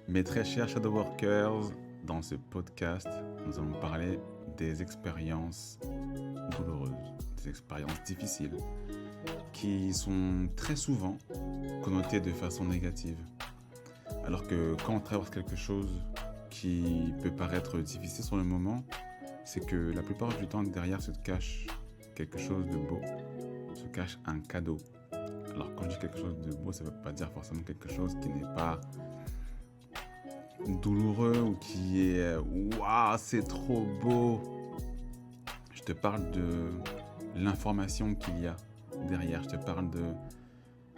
Mes très chers Shadow Workers, dans ce podcast, nous allons parler des expériences douloureuses, des expériences difficiles, qui sont très souvent connotées de façon négative. Alors que quand on traverse quelque chose qui peut paraître difficile sur le moment, c'est que la plupart du temps, derrière se cache quelque chose de beau, se cache un cadeau. Alors quand je dis quelque chose de beau, ça ne veut pas dire forcément quelque chose qui n'est pas douloureux ou qui est waouh, c'est trop beau. Je te parle de l'information qu'il y a derrière, je te parle de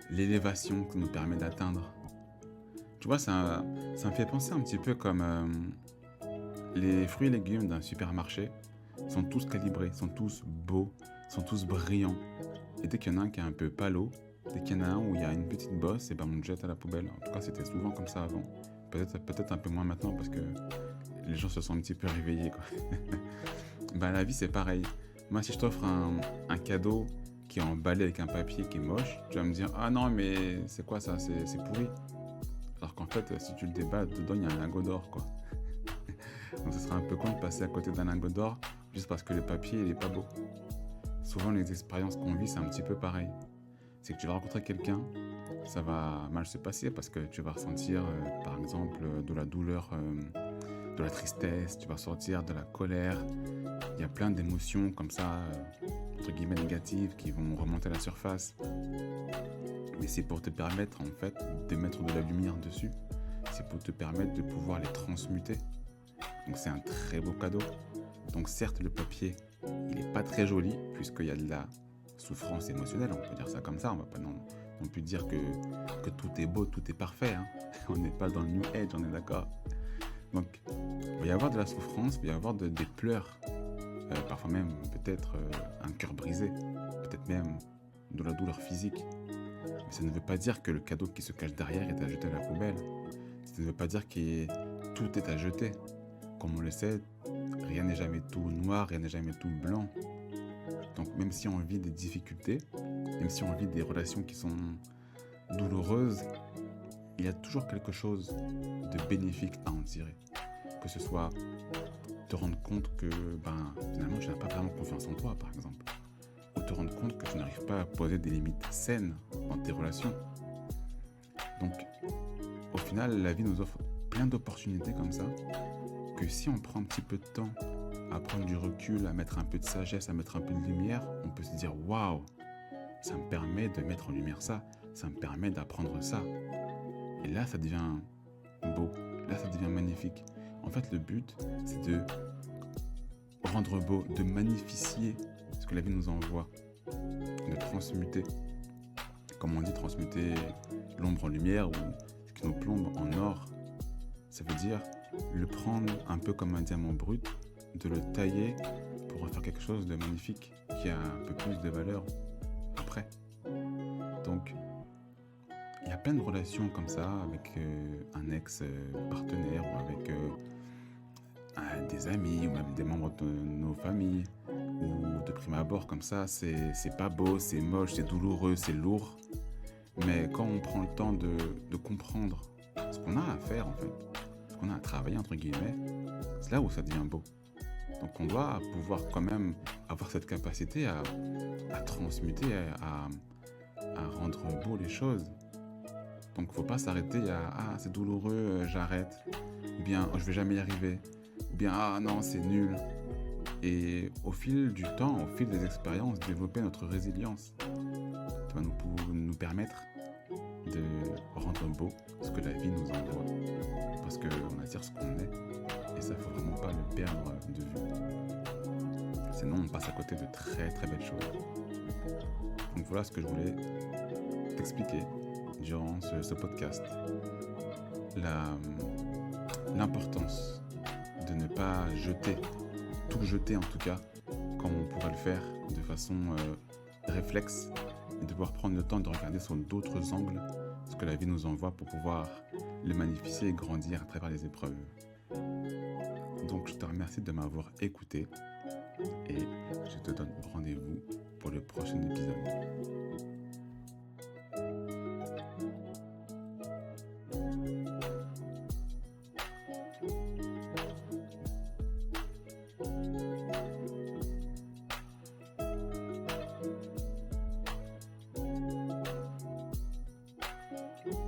l'élévation que nous permet d'atteindre. Tu vois, ça me fait penser un petit peu comme les fruits et légumes d'un supermarché sont tous calibrés, sont tous beaux, sont tous brillants. Et dès qu'il y en a un qui est un peu palo, dès qu'il y en a un où il y a une petite bosse, et ben on le jette à la poubelle. En tout cas, c'était souvent comme ça avant. Peut-être un peu moins maintenant parce que les gens se sont un petit peu réveillés, quoi. Ben, la vie, c'est pareil. Moi, si je t'offre un cadeau qui est emballé avec un papier qui est moche, tu vas me dire « Ah non, mais c'est quoi ça? C'est pourri. » Alors qu'en fait, si tu le débats, dedans, il y a un lingot d'or, quoi. Donc, ce sera un peu con de passer à côté d'un lingot d'or juste parce que le papier, il est pas beau. Souvent, les expériences qu'on vit, c'est un petit peu pareil. C'est que tu vas rencontrer quelqu'un, ça va mal se passer parce que tu vas ressentir, par exemple, de la douleur, de la tristesse, tu vas ressentir de la colère. Il y a plein d'émotions comme ça, entre guillemets négatives, qui vont remonter à la surface. Mais c'est pour te permettre, en fait, de mettre de la lumière dessus. C'est pour te permettre de pouvoir les transmuter. Donc c'est un très beau cadeau. Donc certes, le papier, il n'est pas très joli, puisqu'il y a de la souffrance émotionnelle, on peut dire ça comme ça. On ne va pas non plus dire que tout est beau, tout est parfait. Hein. On n'est pas dans le New Age, on est d'accord. Donc, il va y avoir de la souffrance, il va y avoir des pleurs, parfois même peut-être un cœur brisé, peut-être même de la douleur physique. Mais ça ne veut pas dire que le cadeau qui se cache derrière est à jeter à la poubelle. Ça ne veut pas dire que tout est à jeter. Comme on le sait, rien n'est jamais tout noir, rien n'est jamais tout blanc. Donc même si on vit des difficultés, même si on vit des relations qui sont douloureuses, il y a toujours quelque chose de bénéfique à en tirer. Que ce soit te rendre compte que finalement tu n'as pas vraiment confiance en toi, par exemple. Ou te rendre compte que tu n'arrives pas à poser des limites saines dans tes relations. Donc, au final, la vie nous offre plein d'opportunités comme ça, que si on prend un petit peu de temps à prendre du recul, à mettre un peu de sagesse, à mettre un peu de lumière, on peut se dire « Waouh, ça me permet de mettre en lumière ça, ça me permet d'apprendre ça. » Et là, ça devient beau, là, ça devient magnifique. En fait, le but, c'est de rendre beau, de magnifier ce que la vie nous envoie, de transmuter. Comme on dit, transmuter l'ombre en lumière ou ce qui nous plombe en or. Ça veut dire le prendre un peu comme un diamant brut, de le tailler pour en faire quelque chose de magnifique qui a un peu plus de valeur après. Donc, il y a plein de relations comme ça avec un ex-partenaire ou avec des amis ou même des membres de nos familles ou de prime abord comme ça, c'est pas beau, c'est moche, c'est douloureux, c'est lourd. Mais quand on prend le temps de comprendre ce qu'on a à faire en fait, ce qu'on a à travailler entre guillemets, c'est là où ça devient beau. Donc on doit pouvoir quand même avoir cette capacité à transmuter, à rendre beau les choses. Donc faut pas s'arrêter à « Ah, c'est douloureux, j'arrête » ou bien « Je vais jamais y arriver » ou bien « Ah non, c'est nul ». Et au fil du temps, au fil des expériences, développer notre résilience qui va nous permettre de rendre beau ce que la vie nous envoie. Parce qu'on attire ce qu'on est et ça, faut vraiment pas le perdre de vue. Sinon, on passe à côté de très très belles choses. Donc voilà ce que je voulais t'expliquer durant ce podcast. L'importance de ne pas tout jeter en tout cas, comme on pourrait le faire de façon réflexe, et de pouvoir prendre le temps de regarder sur d'autres angles ce que la vie nous envoie pour pouvoir le magnifier et grandir à travers les épreuves. Donc je te remercie de m'avoir écouté et je te donne rendez-vous pour le prochain épisode.